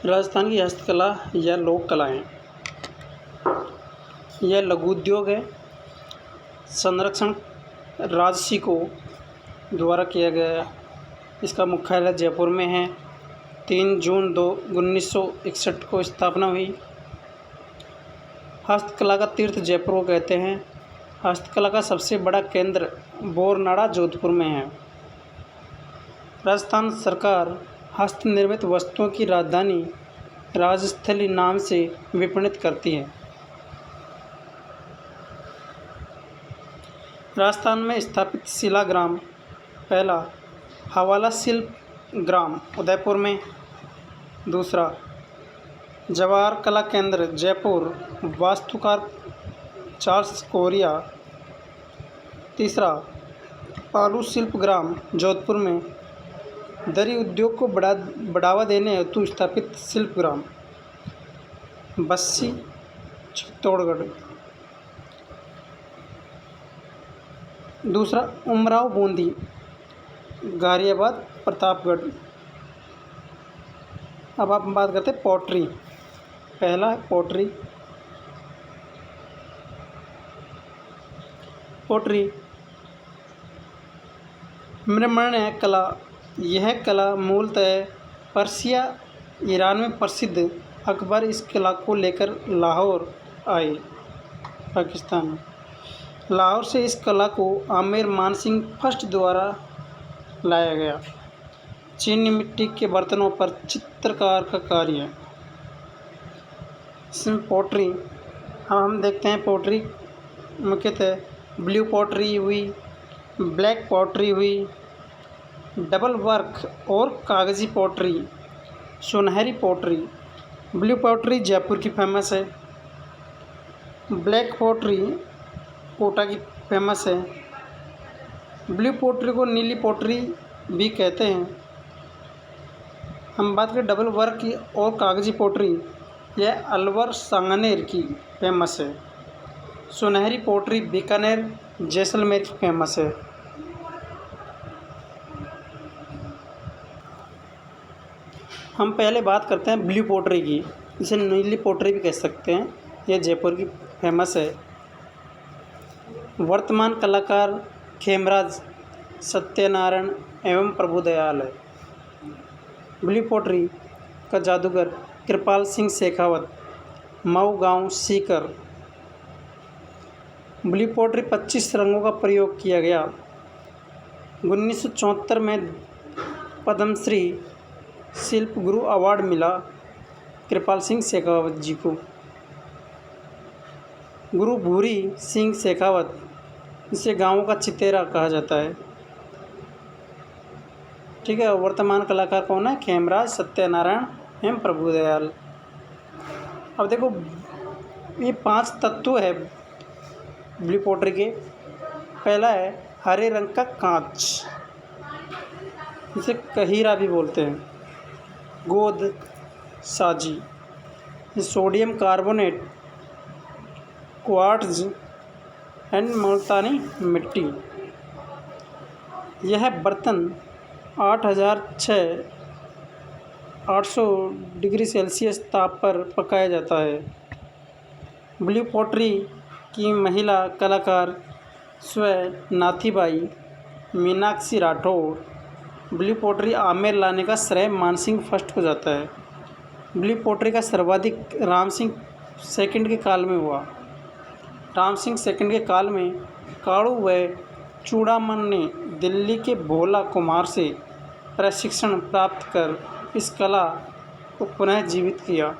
राजस्थान की हस्तकला या लोक कलाएँ, यह लघु उद्योग है। संरक्षण राजसिकों द्वारा किया गया है। इसका मुख्यालय जयपुर में है। 3 जून 1961 को स्थापना हुई। हस्तकला का तीर्थ जयपुर को कहते हैं। हस्तकला का सबसे बड़ा केंद्र बोरनाड़ा जोधपुर में है। राजस्थान सरकार हस्त निर्मित वस्तुओं की राजधानी राजस्थली नाम से विपणित करती है। राजस्थान में स्थापित शिलाग्राम, पहला हवाला शिल्प ग्राम उदयपुर में, दूसरा जवाहर कला केंद्र जयपुर वास्तुकार चार्ल्स कोरिया, तीसरा पालू शिल्प ग्राम जोधपुर में दरी उद्योग को बढ़ावा देने हेतु स्थापित शिल्प ग्राम बस्सी चित्तौड़गढ़, दूसरा उमराव बूंदी गाजियाबाद प्रतापगढ़। अब आप बात करते हैं पॉटरी। पहला है पॉटरी। पॉटरी मृण्मय कला। यह कला मूलतः पर्सिया ईरान में प्रसिद्ध। अकबर इस कला को लेकर लाहौर आए, पाकिस्तान में। लाहौर से इस कला को आमिर मानसिंह फर्स्ट द्वारा लाया गया। चीनी मिट्टी के बर्तनों पर चित्रकार का कार्य। इसमें पॉटरी हम देखते हैं। पॉटरी मुख्यतः ब्लू पॉटरी हुई, ब्लैक पॉटरी हुई, डबल वर्क और कागज़ी पॉटरी, सुनहरी पॉटरी। ब्लू पॉटरी जयपुर की फेमस है। ब्लैक पॉटरी कोटा की फेमस है। ब्लू पॉटरी को नीली पॉटरी भी कहते हैं। हम बात करें डबल वर्क की और कागज़ी पॉटरी, यह अलवर सांगनेर की फेमस है। सुनहरी पॉटरी बीकानेर जैसलमेर की फेमस है। हम पहले बात करते हैं ब्लू पॉटरी की, इसे नीली पॉटरी भी कह सकते हैं। यह जयपुर की फेमस है। वर्तमान कलाकार खेमराज सत्यनारायण एवं प्रभुदयाल है। ब्लू पॉटरी का जादूगर कृपाल सिंह शेखावत, मऊ गांव सीकर। ब्लू पॉटरी 25 रंगों का प्रयोग किया गया। 1974 में पद्मश्री शिल्प गुरु अवार्ड मिला कृपाल सिंह शेखावत जी को। गुरु भूरी सिंह शेखावत, इसे गाँवों का चितेरा कहा जाता है। ठीक है। वर्तमान कलाकार कौन है? खेमराज सत्यनारायण एवं प्रभुदयाल। अब देखो, ये 5 तत्व है ब्लू पॉटरी के। पहला है हरे रंग का कांच, इसे कहीरा भी बोलते हैं। गोद साजी, सोडियम कार्बोनेट, क्वार्ट्ज एंड मुल्तानी मिट्टी। यह बर्तन 800 डिग्री सेल्सियस ताप पर पकाया जाता है। ब्लू पॉटरी की महिला कलाकार स्वयं नाथीबाई मीनाक्षी राठौड़। ब्लू पॉटरी आमेर लाने का श्रेय मानसिंह फर्स्ट को जाता है। ब्लू पॉटरी का सर्वाधिक राम सिंह सेकंड के काल में हुआ। राम सिंह सेकंड के काल में काड़ू व चूड़ामन ने दिल्ली के भोला कुमार से प्रशिक्षण प्राप्त कर इस कला को पुनः जीवित किया।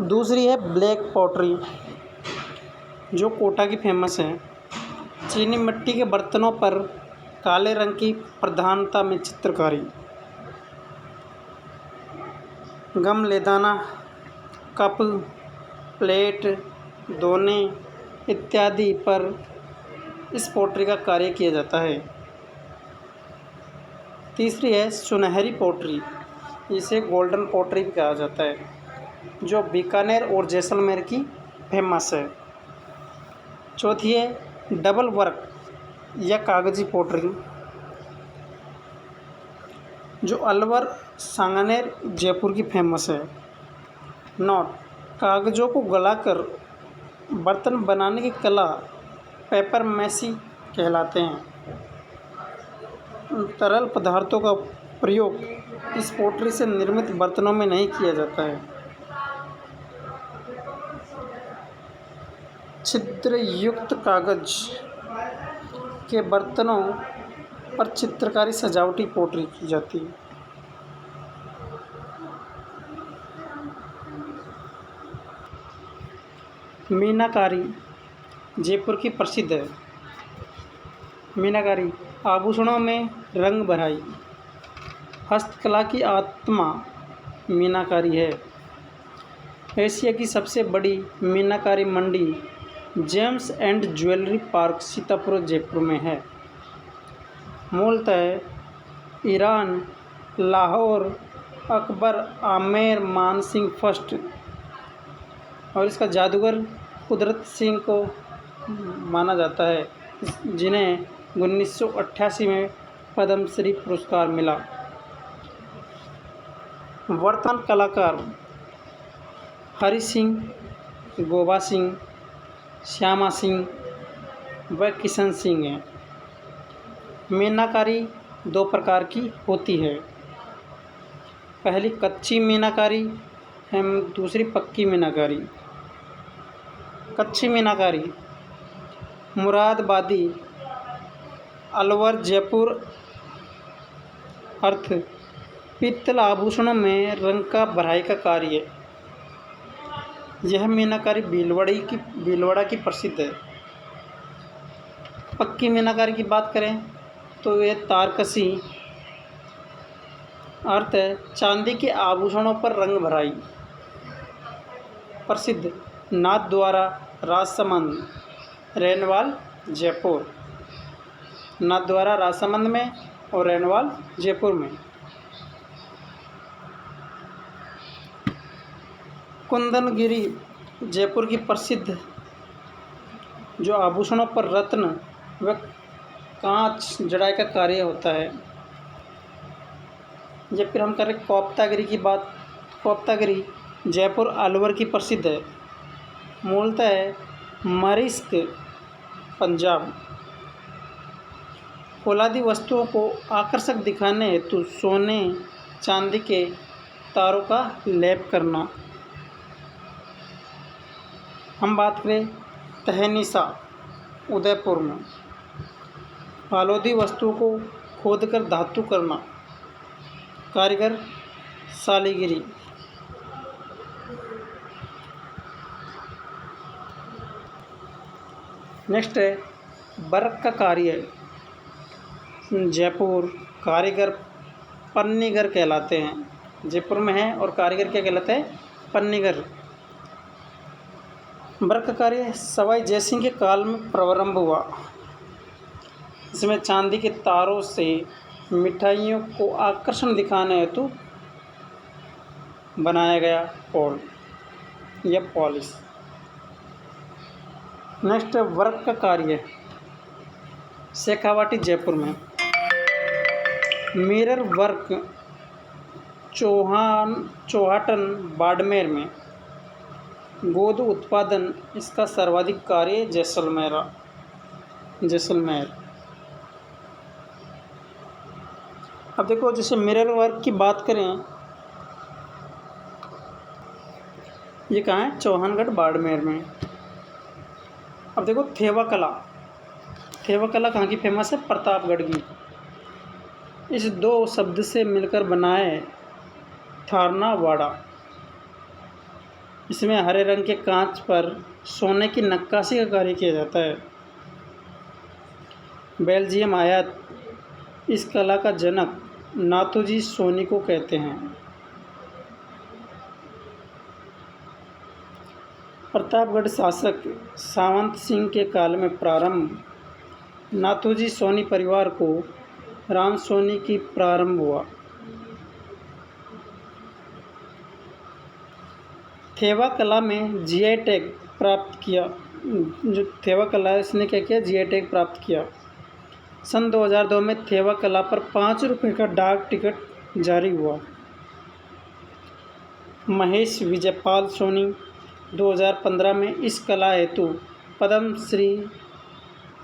दूसरी है ब्लैक पॉटरी, जो कोटा की फेमस है। चीनी मिट्टी के बर्तनों पर काले रंग की प्रधानता में चित्रकारी। गम लेदाना, कप, प्लेट, दोने इत्यादि पर इस पोट्री का कार्य किया जाता है। तीसरी है सुनहरी पोट्री, इसे गोल्डन पोट्री भी कहा जाता है, जो बीकानेर और जैसलमेर की फेमस है। चौथी है डबल वर्क या कागजी पोट्री, जो अलवर, सांगानेर, जयपुर की फेमस है। नोट: कागज़ों को गलाकर बर्तन बनाने की कला पेपर मैसी कहलाते हैं। तरल पदार्थों का प्रयोग इस पोट्री से निर्मित बर्तनों में नहीं किया जाता है। छिद्र युक्त कागज के बर्तनों पर चित्रकारी सजावटी पोट्री की जाती है। मीनाकारी जयपुर की प्रसिद्ध है। मीनाकारी आभूषणों में रंग भराई, हस्तकला की आत्मा मीनाकारी है। एशिया की सबसे बड़ी मीनाकारी मंडी gems and jewellery park Sitapur Jaipur में है। मूलतः ईरान, लाहौर, अकबर आमेर मानसिंह फर्स्ट और इसका जादूगर कुदरत सिंह को माना जाता है, जिन्हें 1988 में पद्मश्री पुरस्कार मिला। वर्तमान कलाकार हरि सिंह, गोबा सिंह, श्यामा सिंह व किशन सिंह हैं। मीनाकारी दो प्रकार की होती है, पहली कच्ची मीनाकारी एवं दूसरी पक्की मीनाकारी। कच्ची मीनाकारी मुरादाबादी, अलवर, जयपुर अर्थ पीतल आभूषणों में रंग का भराई का कार्य। यह मीनाकारी भीलवाड़ा की प्रसिद्ध है। पक्की मीनाकारी की बात करें तो यह तारकसी अर्थ है चांदी के आभूषणों पर रंग भराई। प्रसिद्ध नाथद्वारा, राजसमंद, रेनवाल, जयपुर। नाथद्वारा राजसमंद में और रेनवाल जयपुर में। कुंदनगिरी जयपुर की प्रसिद्ध, जो आभूषणों पर रत्न व कांच जड़ाई का कार्य होता है। या फिर हम करें कोप्तागिरी की बात। कोप्तागिरी जयपुर अलवर की प्रसिद्ध है। मूलतः है मरिस्क, पंजाब। फौलादी वस्तुओं को आकर्षक दिखाने हेतु सोने चांदी के तारों का लेप करना। हम बात करें तहनीसा, उदयपुर में। फौलादी वस्तुओं को खोदकर धातु करना, कारीगर सालीगिरी। नेक्स्ट है वर्क का कार्य। जयपुर कारीगर पन्नीगर कहलाते हैं। जयपुर में है और कारीगर क्या कहलाते हैं? पन्नीगर। वर्क का कार्य सवाई जयसिंह के काल में प्रारंभ हुआ। इसमें चांदी के तारों से मिठाइयों को आकर्षण दिखाने हेतु बनाया गया पोल या पॉलिश। नेक्स्ट वर्क का कार्य शेखावाटी जयपुर में। मिरर वर्क चौहाटन बाड़मेर में। गोद उत्पादन इसका सर्वाधिक कार्य जैसलमेर। अब देखो, जैसे मिरर वर्क की बात करें, ये कहाँ है? चौहानगढ़ बाड़मेर में। अब देखो थेवा कला कहाँ की फेमस है? प्रतापगढ़ की। इस दो शब्द से मिलकर बना है थारना वाड़ा। इसमें हरे रंग के कांच पर सोने की नक्काशी का कार्य किया जाता है। बेल्जियम आयात इस कला का जनक नाथूजी सोनी को कहते हैं। प्रतापगढ़ शासक सावंत सिंह के काल में प्रारंभ नाथूजी सोनी परिवार को राम सोनी की प्रारंभ हुआ। थेवा कला में जीआई टैग प्राप्त किया। जो थेवा कला है इसने क्या किया, जीआई टैग प्राप्त किया। सन 2002 में थेवा कला पर 5 रुपये का डाक टिकट जारी हुआ। महेश विजयपाल सोनी 2015 में इस कला हेतु पद्म श्री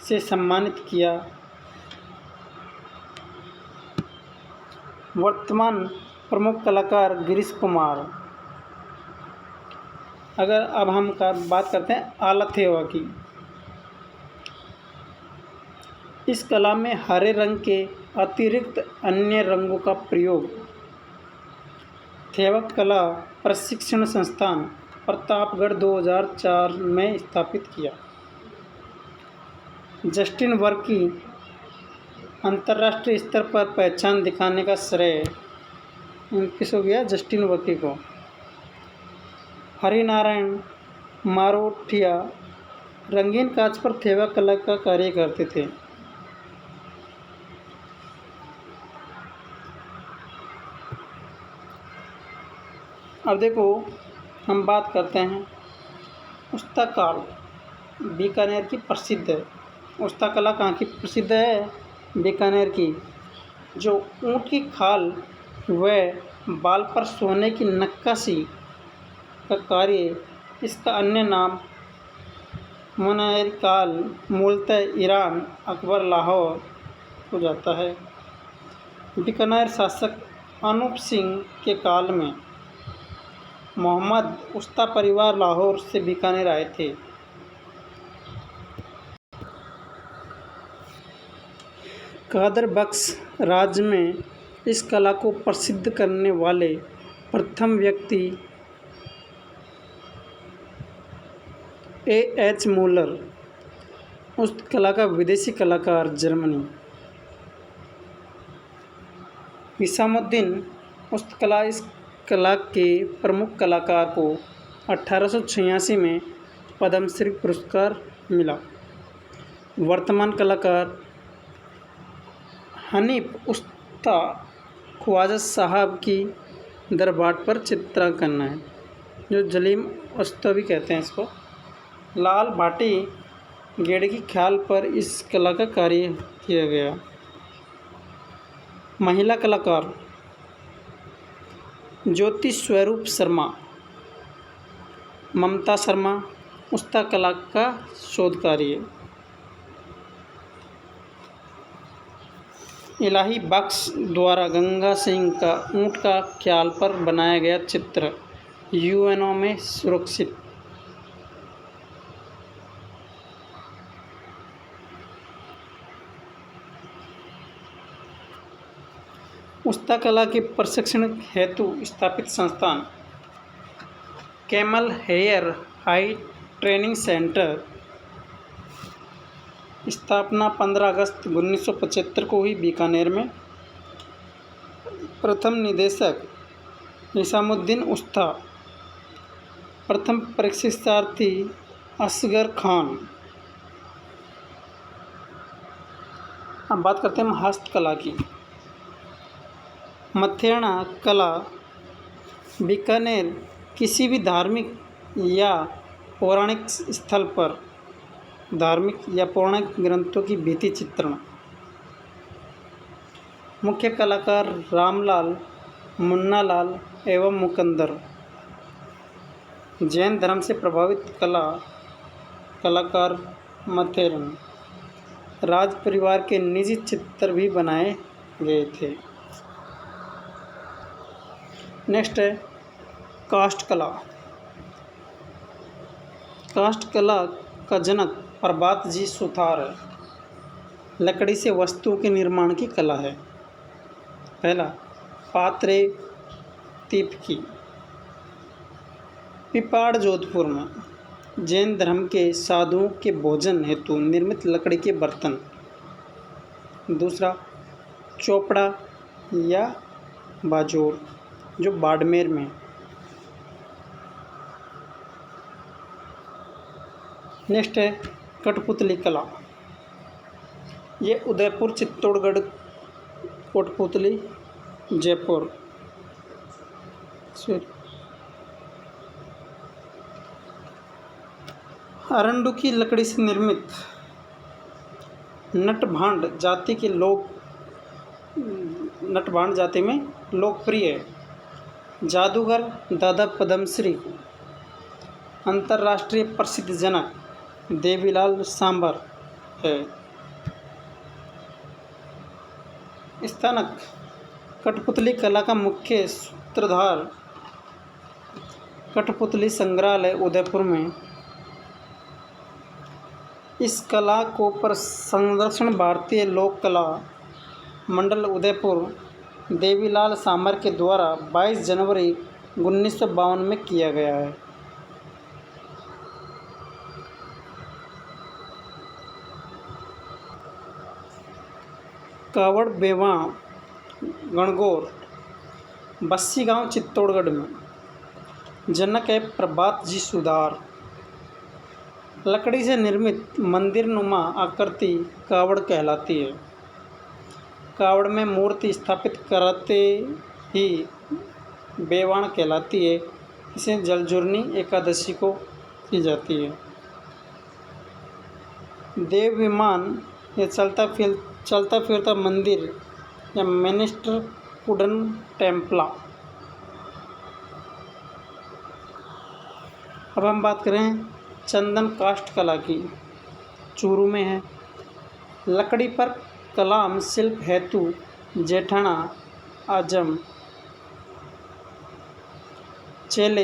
से सम्मानित किया। वर्तमान प्रमुख कलाकार गिरीश कुमार। अगर अब हम बात करते हैं आला थेवा की। इस कला में हरे रंग के अतिरिक्त अन्य रंगों का प्रयोग। थेवा कला प्रशिक्षण संस्थान प्रतापगढ़ 2004 में स्थापित किया। जस्टिन वर्क की अंतर्राष्ट्रीय स्तर पर पहचान दिखाने का श्रेय किसको गया, जस्टिन वर्की को। हरिनारायण मारोठिया रंगीन कांच पर थेवा कला का कार्य करते थे। अब देखो हम बात करते हैं उस्ता काल, बीकानेर की प्रसिद्ध है। उस्ता कला कहाँ की प्रसिद्ध है, बीकानेर की। जो ऊँट की खाल व बाल पर सोने की नक्काशी का कार्य, इसका अन्य नाम मुनैर काल, मूलतः ईरान, अकबर, लाहौर हो जाता है। बीकानेर शासक अनूप सिंह के काल में मोहम्मद उस्ता परिवार लाहौर से बीकानेर आए थे। कादर बख्श राज्य में इस कला को प्रसिद्ध करने वाले प्रथम व्यक्ति A.H. मूलर, उस कला का विदेशी कलाकार, जर्मनी। निजामुद्दीन उस कला इस कला के प्रमुख कलाकार को 1886 में पद्मश्री पुरस्कार मिला। वर्तमान कलाकार हनीफ उस्ता ख्वाजा साहब की दरबाट पर चित्रांकन है, जो जलीम उस्ता भी कहते हैं इसको। लाल भाटी गेड़ की ख्याल पर इस कला का कार्य किया गया। महिला कलाकार ज्योति स्वरूप शर्मा, ममता शर्मा उस्ता कला का शोध कार्य। इलाही बख्श द्वारा गंगा सिंह का ऊँट का ख्याल पर बनाया गया चित्र यूएनओ में सुरक्षित। उस्ता कला के प्रशिक्षण हेतु स्थापित संस्थान camel hair high training centre. स्थापना 15 अगस्त 1975 को हुई बीकानेर में। प्रथम निदेशक निजामुद्दीन उस्ता। प्रथम प्रशिक्षार्थी असगर खान। अब बात करते हैं हस्तकला की। मथेणा कला बीकानेर किसी भी धार्मिक या पौराणिक स्थल पर धार्मिक या पौराणिक ग्रंथों की भित्ति चित्रण। मुख्य कलाकार रामलाल, मुन्नालाल एवं मुकंदर। जैन धर्म से प्रभावित कलाकार मथेरन। राज परिवार के निजी चित्र भी बनाए गए थे। नेक्स्ट है काष्ठ कला। काष्ठ कला का जनक प्रभात जी सुथार है। लकड़ी से वस्तुओं के निर्माण की कला है। पहला पात्रे तिपकी, पिपाड़, जोधपुर में। जैन धर्म के साधुओं के भोजन हेतु निर्मित लकड़ी के बर्तन। दूसरा चोपड़ा या बाजोर, जो बाड़मेर में। नेक्स्ट है कठपुतली कला। ये उदयपुर, चित्तौड़गढ़, कठपुतली, जयपुर। फिर अरंडू की लकड़ी से निर्मित नटभांड जाति में लोकप्रिय है। जादूगर दादा पद्मश्री अंतर्राष्ट्रीय प्रसिद्ध जनक देवीलाल सांबर है। स्थानक कठपुतली कला का मुख्य सूत्रधार कठपुतली संग्रहालय उदयपुर में। इस कला को पर संरक्षण भारतीय लोक कला मंडल उदयपुर देवीलाल सांबर के द्वारा 22 जनवरी 1952 में किया गया है। कावड़ बेवा गणगौर, बस्सी गांव, चित्तौड़गढ़ में। जनक है प्रभात जी सुधार। लकड़ी से निर्मित मंदिर नुमा आकृति कावड़ कहलाती है। कावड़ में मूर्ति स्थापित करते ही बेवाण कहलाती है। इसे जलजूर्णी एकादशी को की जाती है। देव विमान या चलता फिरता मंदिर या मिनिस्टर वुडन टेम्पला। अब हम बात करें चंदन काष्ठ कला की। चूरू में है। लकड़ी पर कलाम शिल्प हेतु जेठना, आजम, चेले,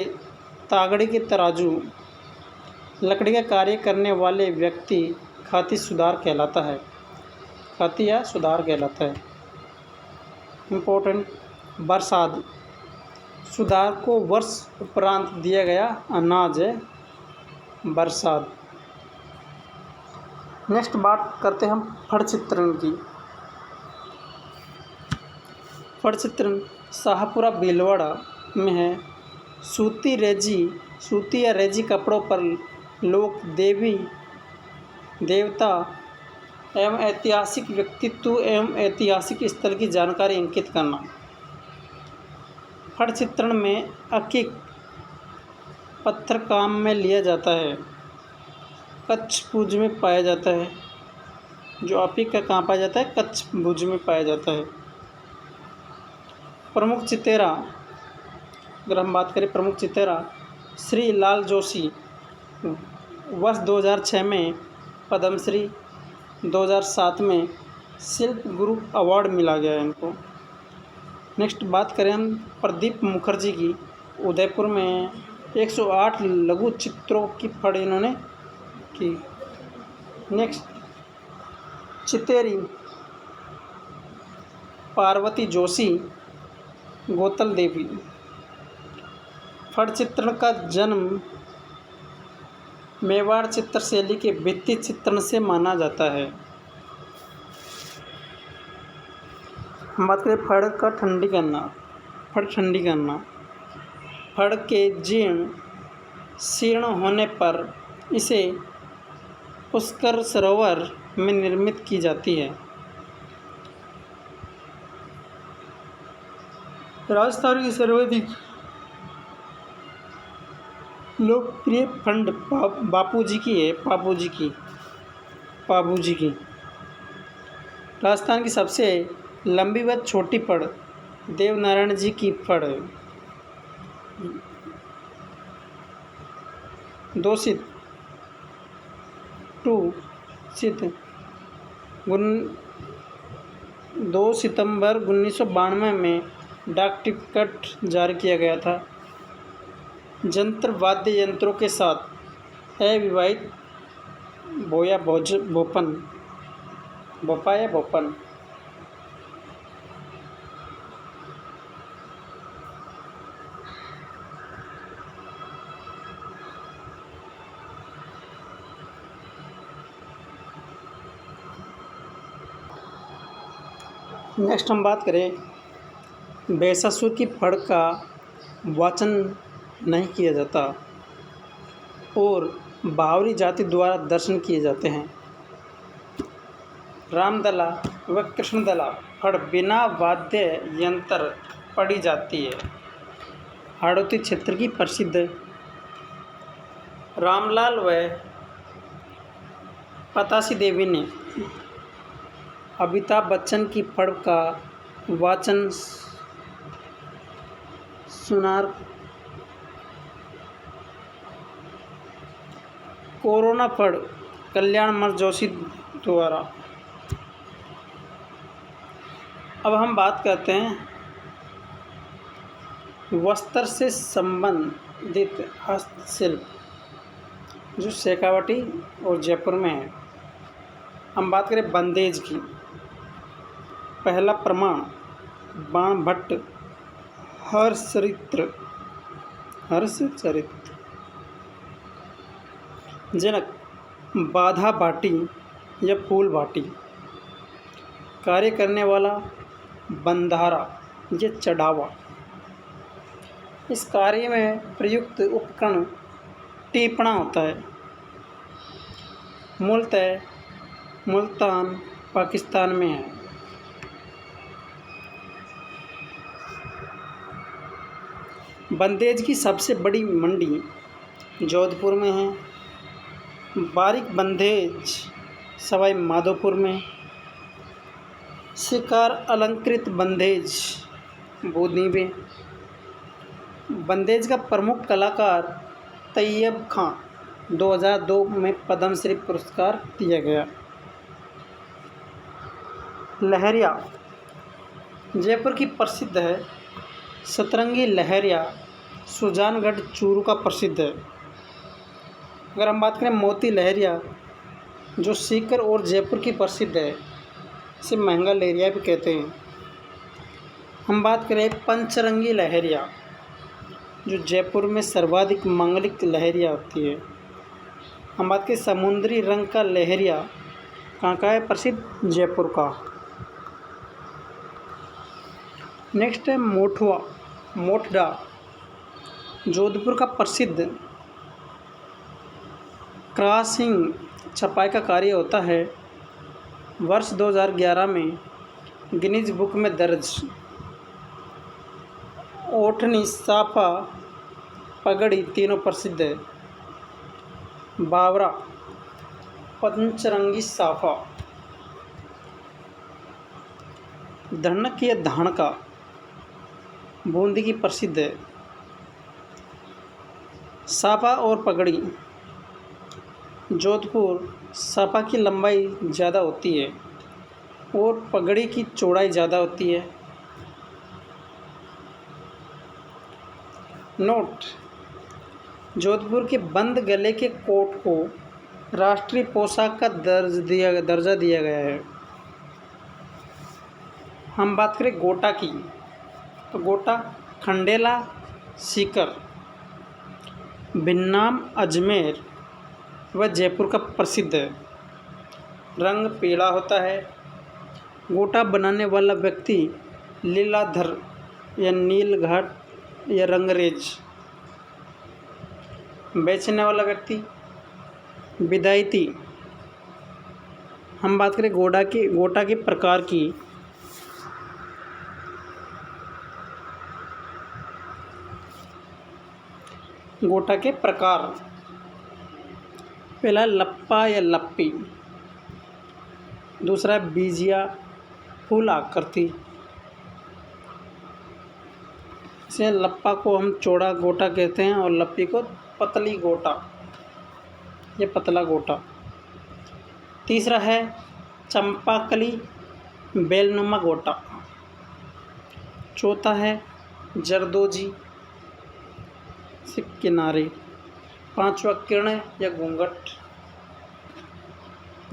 तागड़ी के तराजू। लकड़ी का कार्य करने वाले व्यक्ति खाती सुधार कहलाता है। खाती या सुधार कहलाता है। इम्पोर्टेंट बरसात, सुधार को वर्ष उपरांत दिया गया अनाज है बरसात। नेक्स्ट बात करते हैं हम फड़ चित्रण की। फड़ चित्रण शाहपुरा भीलवाड़ा में है। सूती या रेजी कपड़ों पर लोक देवी देवता एवं ऐतिहासिक व्यक्तित्व एवं ऐतिहासिक स्थल की जानकारी अंकित करना। फड़ चित्रण में अकिक पत्थर काम में लिया जाता है। कच्छ भुज में पाया जाता है। जो अपिक का कहाँ पाया जाता है? कच्छ भुज में पाया जाता है। प्रमुख चितेरा, अगर हम बात करें प्रमुख चितेरा, श्री लाल जोशी, वर्ष 2006 में पद्मश्री, 2007 में शिल्प गुरु अवार्ड मिला गया है इनको। नेक्स्ट बात करें हम प्रदीप मुखर्जी की। उदयपुर में 108 लघु चित्रों की फड़ इन्होंने की। नेक्स्ट चितेरी पार्वती जोशी, गोतल देवी। फड़ चित्रण का जन्म मेवाड़ चित्र शैली के भित्ति चित्रण से माना जाता है। हम बात करें फड़ का ठंडी करना। फड़ के शीर्ण होने पर इसे पुष्कर सरोवर में निर्मित की जाती है। राजस्थान की सर्वाधिक लोकप्रिय फंड बापूजी की है। पाबूजी की। राजस्थान की सबसे लंबी व छोटी फड़ देवनारायण जी की फड़ है। 2 सितंबर 1992 में डाक टिकट जारी किया गया था। जंत्र वाद्य यंत्रों के साथ अविवाहित भोपा या भोपन। नेक्स्ट हम बात करें बैसासुर की फड़ का वाचन नहीं किया जाता और बावरी जाति द्वारा दर्शन किए जाते हैं। रामदला व कृष्णदला फड़ बिना वाद्य यंत्र पढ़ी जाती है। हाड़ौती क्षेत्र की प्रसिद्ध रामलाल व पतासी देवी ने अमिताभ बच्चन की फड़ का वाचन सुनार कोरोना फड़ कल्याण मर जोशी द्वारा। अब हम बात करते हैं वस्त्र से संबंधित हस्तशिल्प जो शेखावटी और जयपुर में है। हम बात करें बंदेज की। पहला प्रमाण बाणभट्ट हर्षचरित्र जनक बाधा बाटी या फूल बाटी। कार्य करने वाला बंधारा या चढ़ावा। इस कार्य में प्रयुक्त उपकरण टीपणा होता है। मूलतः मुल्तान पाकिस्तान में है। बंदेज की सबसे बड़ी मंडी जोधपुर में है। बारीक बंदेज सवाई माधोपुर में। शिकार अलंकृत बंदेज बूंदी में। बंदेज का प्रमुख कलाकार तैयब खां 2002 में पद्मश्री पुरस्कार दिया गया। लहरिया जयपुर की प्रसिद्ध है। सतरंगी लहरिया सुजानगढ़ चूरू का प्रसिद्ध है। अगर हम बात करें मोती लहरिया जो सीकर और जयपुर की प्रसिद्ध है, इसे महंगा लहरिया भी कहते हैं। हम बात करें पंचरंगी लहरिया जो जयपुर में सर्वाधिक मांगलिक लहरिया होती है। हम बात करें समुद्री रंग का लहरिया कहाँ का है प्रसिद्ध? जयपुर का। नेक्स्ट है मोठडा जोधपुर का प्रसिद्ध क्रॉसिंग छपाई का कार्य होता है। वर्ष 2011 में गिनीज बुक में दर्ज। ओठनी साफा पगड़ी तीनों प्रसिद्ध है। बावरा पंचरंगी साफा। धनक या धानका बूंदी की प्रसिद्ध है। साफा और पगड़ी जोधपुर साफा की लंबाई ज़्यादा होती है और पगड़ी की चौड़ाई ज़्यादा होती है। नोट जोधपुर के बंद गले के कोट को राष्ट्रीय पोशाक का दर्जा दिया गया है। हम बात करें गोटा की तो गोटा खंडेला सीकर भिन्नाम अजमेर व जयपुर का प्रसिद्ध है। रंग पीला होता है। गोटा बनाने वाला व्यक्ति लीलाधर या नीलघाट या रंगरेज। बेचने वाला व्यक्ति विदायती। हम बात करें गोटा के प्रकार की गोटा के प्रकार। पहला लप्पा या लप्पी। दूसरा बीजिया फूल आकृति। इसे लप्पा को हम चौड़ा गोटा कहते हैं और लप्पी को पतली गोटा या पतला गोटा। तीसरा है चंपाकली बेलनुमा गोटा। चौथा है जरदोजी से किनारे। पांचवा किरण या घूंघट।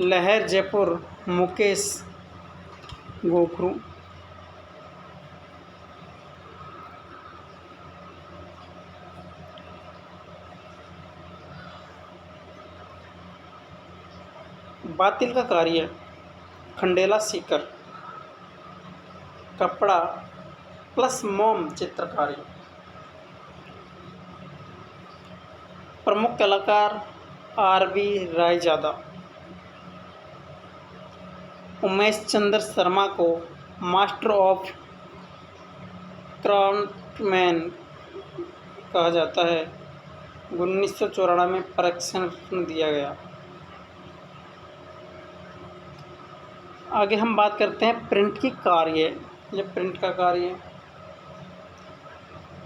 लहर जयपुर मुकेश गोखरू। बातिल का कार्य खंडेला सीकर। कपड़ा प्लस मोम चित्रकारी। प्रमुख कलाकार RB रायजादा। उमेश चंद्र शर्मा को मास्टर ऑफ क्राफ्टमैन कहा जाता है। 1994 में प्रशिक्षण दिया गया। आगे हम बात करते हैं प्रिंट की कार्य। ये प्रिंट का कार्य है।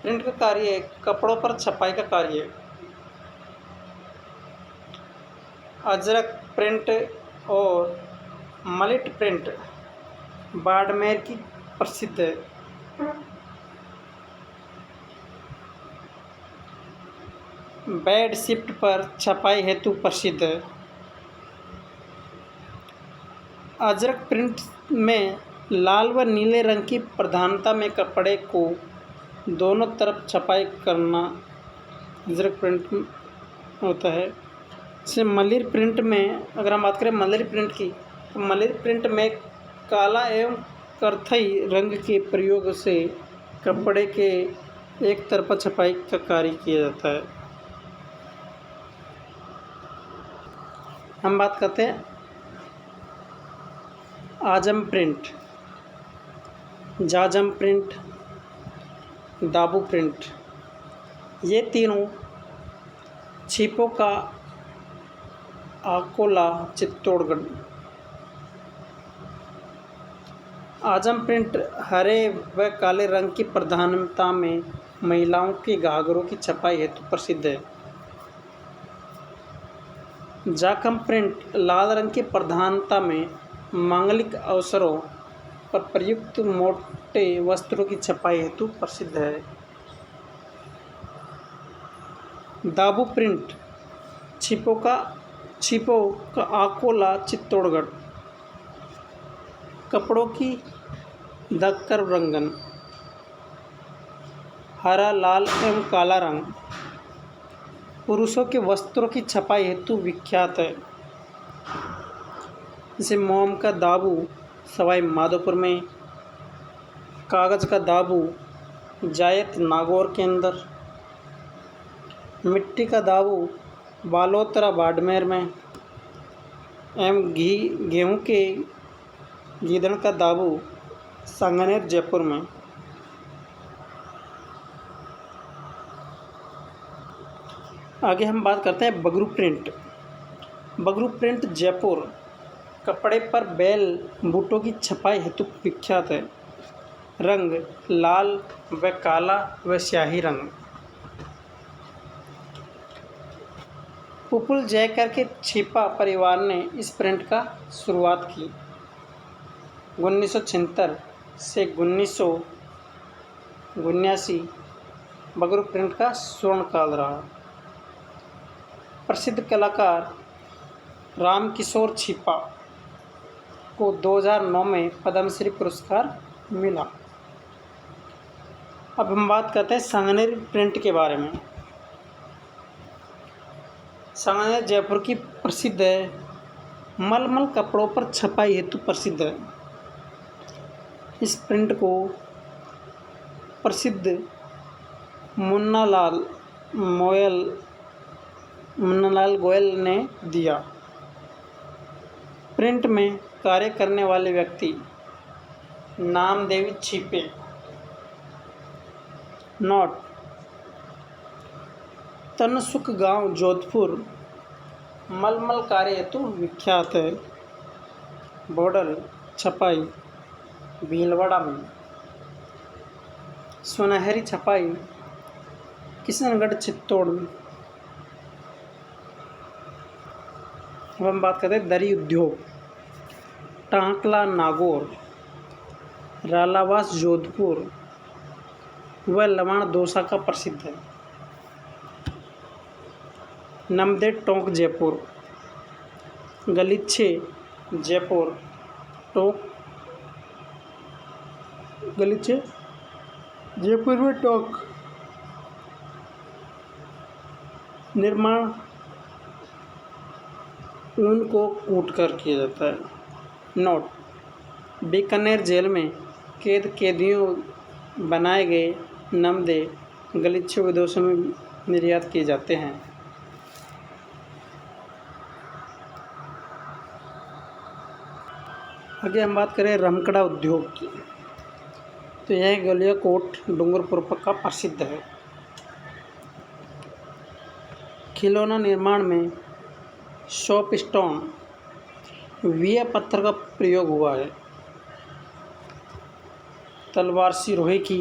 प्रिंट का कार्य है कपड़ों पर छपाई का कार्य है। अजरक प्रिंट और मलिट प्रिंट बाड़मेर की प्रसिद्ध है। बेड शिफ्ट पर छपाई हेतु प्रसिद्ध है। अजरक प्रिंट में लाल व नीले रंग की प्रधानता में कपड़े को दोनों तरफ छपाई करना अजरक प्रिंट होता है। जैसे मलिर प्रिंट में अगर हम बात करें मलिर प्रिंट की, तो मलिर प्रिंट में काला एवं कत्थई रंग के प्रयोग से कपड़े के एक तरफा छपाई का कार्य किया जाता है। हम बात करते हैं आजम प्रिंट, जाजम प्रिंट, दाबू प्रिंट। ये तीनों छिपों का अकोला चित्तौड़गढ़। आजम प्रिंट हरे व काले रंग की प्रधानता में महिलाओं के घाघरों की छपाई हेतु प्रसिद्ध है। जाखम प्रिंट लाल रंग की प्रधानता में मांगलिक अवसरों पर प्रयुक्त मोटे वस्त्रों की छपाई हेतु प्रसिद्ध है। दाबू प्रिंट छिपों का अकोला चित्तौड़गढ़। कपड़ों की दक्कर रंगन हरा, लाल एवं काला रंग पुरुषों के वस्त्रों की छपाई हेतु विख्यात है। जैसे मोम का दाबू सवाई माधोपुर में, कागज़ का दाबू जायत नागौर के अंदर, मिट्टी का दाबू बालोतरा बाड़मेर में एवं गेहूं के गीदड़ का दाबू सांगनेर जयपुर में। आगे हम बात करते हैं बगरू प्रिंट। बगरू प्रिंट जयपुर कपड़े पर बैल बूटों की छपाई हेतु विख्यात है। रंग लाल व काला व स्याही रंग। पुपुल जयकर के छिपा परिवार ने इस प्रिंट का शुरुआत की। 1976 से 1979 बगरू प्रिंट का स्वर्ण काल रहा। प्रसिद्ध कलाकार रामकिशोर छिपा को 2009 में पद्मश्री पुरस्कार मिला। अब हम बात करते हैं सांगनेर प्रिंट के बारे में। सांगनेर जयपुर की प्रसिद्ध है। मलमल कपड़ों पर छपाई हेतु प्रसिद्ध है। इस प्रिंट को प्रसिद्ध मुन्नालाल गोयल ने दिया। प्रिंट में कार्य करने वाले व्यक्ति नामदेवी छिपे। नोट: तनसुख गांव जोधपुर मलमल कार्य हेतु विख्यात है। बॉर्डर छपाई भीलवाड़ा में। सुनहरी छपाई किशनगढ़ चित्तौड़ में। अब हम बात करते हैं दरी उद्योग। टांकला नागौर, रालावास जोधपुर व लवाण दौसा का प्रसिद्ध है। नमदे टोंक जयपुर, गलीचे जयपुर, टोंक गलीचे जयपुर में टोंक निर्माण ऊन को कूटकर किया जाता है। नोट: बीकानेर जेल में कैदियों बनाए गए नमदे गलीचे विदेशों में निर्यात किए जाते हैं। आगे हम बात करें रमकड़ा उद्योग की, तो यह गलियाकोट डूंगरपुर का प्रसिद्ध है। खिलौना निर्माण में सोप स्टोन विया पत्थर का प्रयोग हुआ है। तलवार सिरोही की,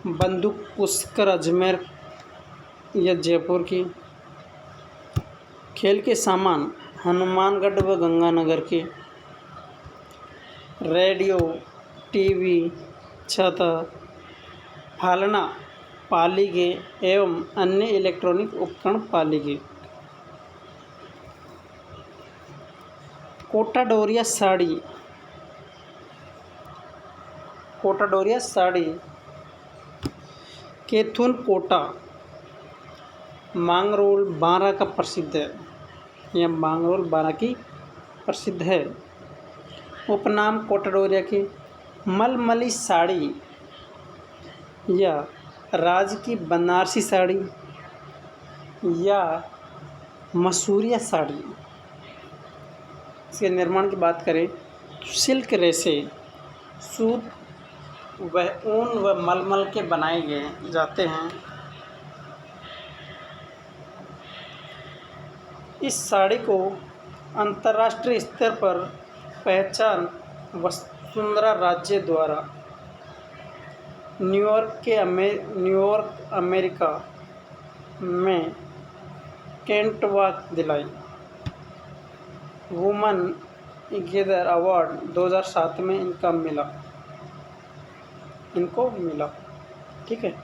बंदूक पुष्कर अजमेर या जयपुर की। खेल के सामान हनुमानगढ़ व गंगानगर के। रेडियो, टीवी, छता, फालना पाली के एवं अन्य इलेक्ट्रॉनिक उपकरण पाली के। कोटाडोरिया साड़ी, कोटाडोरिया साड़ी केथुन कोटा मांगरोल बारा का प्रसिद्ध है। यह मांगरोल बारा की प्रसिद्ध है। उपनाम कोटाडोरिया की मलमली साड़ी या राज की बनारसी साड़ी या मसूरिया साड़ी। इसके निर्माण की बात करें, सिल्क रेशे, सूत व ऊन व मलमल के बनाए गए जाते हैं। इस साड़ी को अंतर्राष्ट्रीय स्तर पर पहचान वसुंधरा राज्य द्वारा न्यूयॉर्क अमेरिका में कैटवॉक दिलाई। वुमन टुगेदर अवार्ड 2007 में इनको मिला। ठीक है,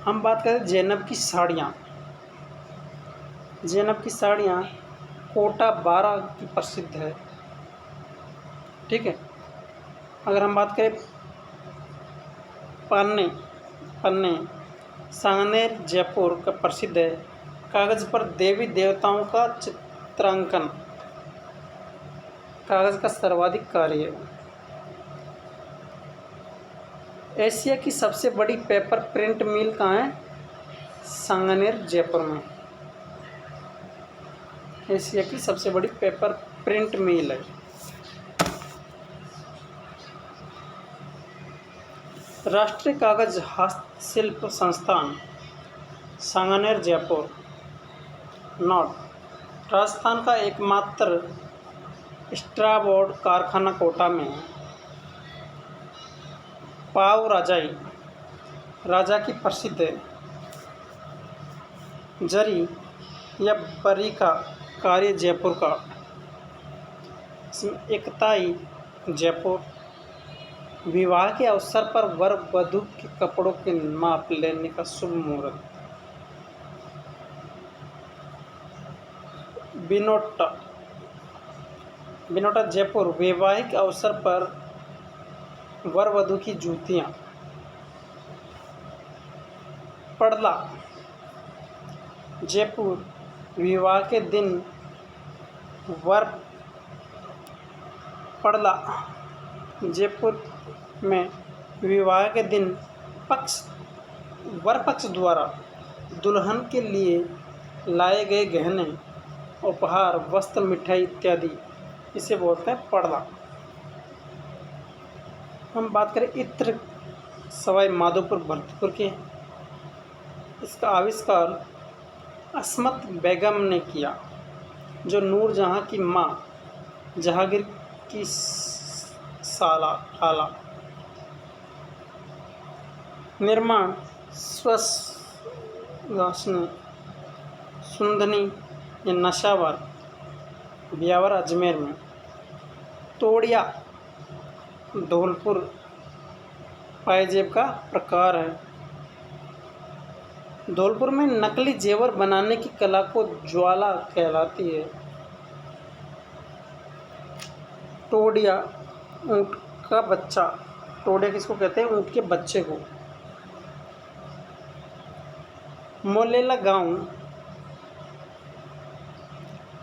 हम बात करें ज़ैनब की साड़ियाँ। ज़ैनब की साड़ियाँ कोटा बारा की प्रसिद्ध है। ठीक है, अगर हम बात करें पन्ने सांगनेर जयपुर का प्रसिद्ध है। कागज़ पर देवी देवताओं का चित्रांकन कागज़ का सर्वाधिक कार्य है। एशिया की सबसे बड़ी पेपर प्रिंट मिल कहाँ है? सांगनेर जयपुर में। एशिया की सबसे बड़ी पेपर प्रिंट मिल है। राष्ट्रीय कागज हस्तशिल्प संस्थान सांगनेर जयपुर। नोट, राजस्थान का एकमात्र स्ट्रॉ बोर्ड कारखाना कोटा में है। पाव राजाई राजा की प्रसिद्ध है। जरी या बरी का कार्य जयपुर का। एकताई जयपुर। विवाह के अवसर पर वर वधू के कपड़ों के माप लेने का शुभ मुहूर्त। बिनोटा जयपुर। वैवाहिक अवसर पर वर वधू की जूतियाँ। पड़ला जयपुर। विवाह के दिन पड़ला जयपुर में विवाह के दिन वर पक्ष द्वारा दुल्हन के लिए लाए गए गहने, उपहार, वस्त्र, मिठाई इत्यादि, इसे बोलते हैं पड़ला। हम बात करें इत्र सवाई माधोपुर भरतपुर के। इसका आविष्कार अस्मत बेगम ने किया, जो नूरजहाँ की माँ जहांगीर की खाला। निर्माण सुंदनी या नशावर ब्यावर अजमेर में। तोड़िया धौलपुर पायजेब का प्रकार है। धौलपुर में नकली जेवर बनाने की कला को ज्वाला कहलाती है। टोडिया ऊँट का बच्चा। टोडिया किसको कहते हैं? ऊँट के बच्चे को। मोलेला गांव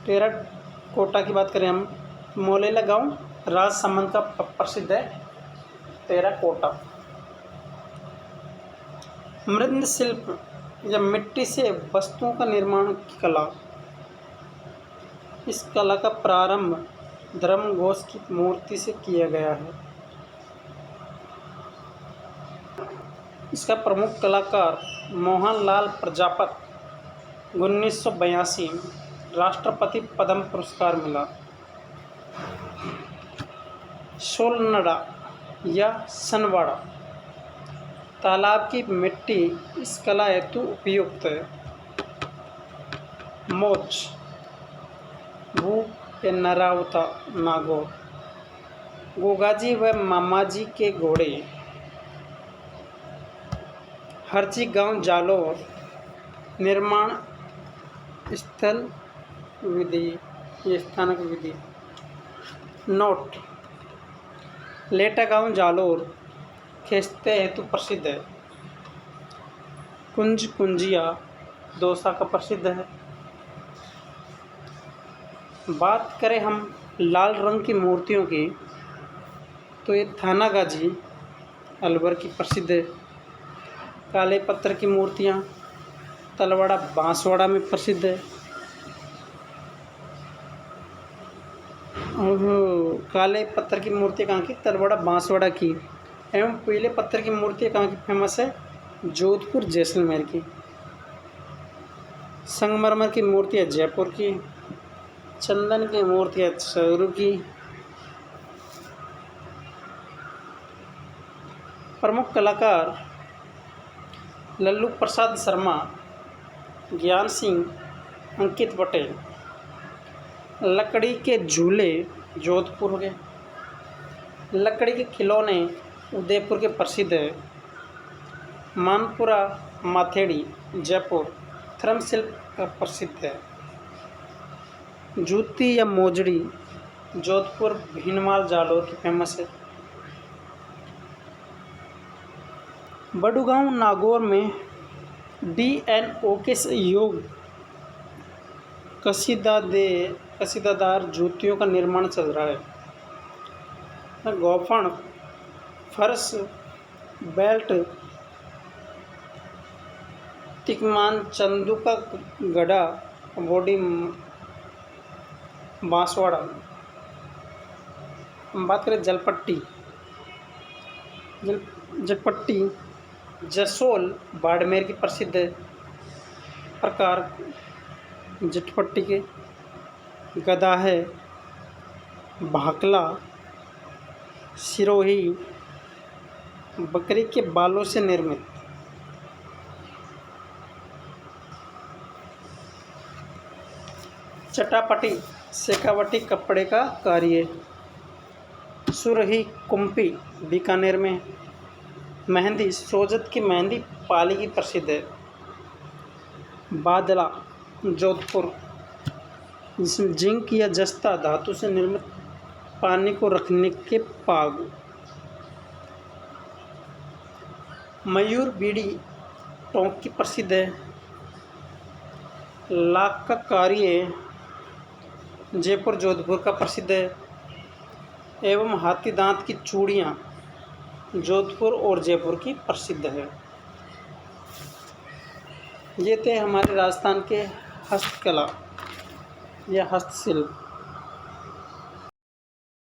टेराकोटा की बात करें हम, मोलेला गांव राजसमंद का प्रसिद्ध है टेराकोटा। मृदशिल्प या मिट्टी से वस्तुओं का निर्माण की कला। इस कला का प्रारंभ धर्म घोष की मूर्ति से किया गया है। इसका प्रमुख कलाकार मोहनलाल प्रजापति 1982 में राष्ट्रपति पद्म पुरस्कार मिला। सोलनड़ा या सनवाड़ा तालाब की मिट्टी इस कला हेतु उपयुक्त है। मोच भू या नरावता नागौर गोगाजी व मामाजी के घोड़े। हरजी गांव जालोर निर्माण स्थल विधि ये स्थानक विधि। नोट लेटा गांव जालोर खेस्ते हेतु प्रसिद्ध है। कुंज कुंजिया दोसा का प्रसिद्ध है। बात करें हम लाल रंग की मूर्तियों की तो ये थानागाजी अलवर की प्रसिद्ध है। काले पत्थर की मूर्तियाँ तलवाड़ा बांसवाड़ा में प्रसिद्ध है। और काले पत्थर की मूर्ति कहाँ की? तलवाड़ा बांसवाड़ा की। एवं पीले पत्थर की मूर्ति कहाँ की फेमस है? जोधपुर जैसलमेर की। संगमरमर की मूर्ति है जयपुर की। चंदन की मूर्ति है चूरू की। प्रमुख कलाकार लल्लू प्रसाद शर्मा, ज्ञान सिंह, अंकित पटेल। लकड़ी के झूले जोधपुर हो गए। लकड़ी के खिलौने उदयपुर के प्रसिद्ध है। मानपुरा माथेड़ी जयपुर थर्म शिल्प का प्रसिद्ध है। जूती या मोजड़ी जोधपुर भीनमाल जालोर की फेमस है। बड़ूगांव नागौर में DNO के सहयोग कसीदादार जूतियों का निर्माण चल रहा है। गोफण फर्श बेल्ट तिकमान चंदू का गड़ा बॉडी बांसवाड़ा। हम बात करें जलपट्टी जसोल बाड़मेर की प्रसिद्ध प्रकार जटपट्टी के। गदा है भाकला सिरोही बकरी के बालों से निर्मित। चटापटी शेखावटी कपड़े का कार्य। सुरही कुंपी बीकानेर में। मेहंदी सोजत की मेहंदी पाली की प्रसिद्ध है। बादला जोधपुर जिसमें जिंक या जस्ता धातु से निर्मित पानी को रखने के पाग। मयूर बीड़ी टोंक की प्रसिद्ध है। लाख का कार्य जयपुर जोधपुर का प्रसिद्ध है। एवं हाथी दांत की चूड़ियाँ जोधपुर और जयपुर की प्रसिद्ध है। ये थे हमारे राजस्थान के हस्तकला या हस्तशिल्प।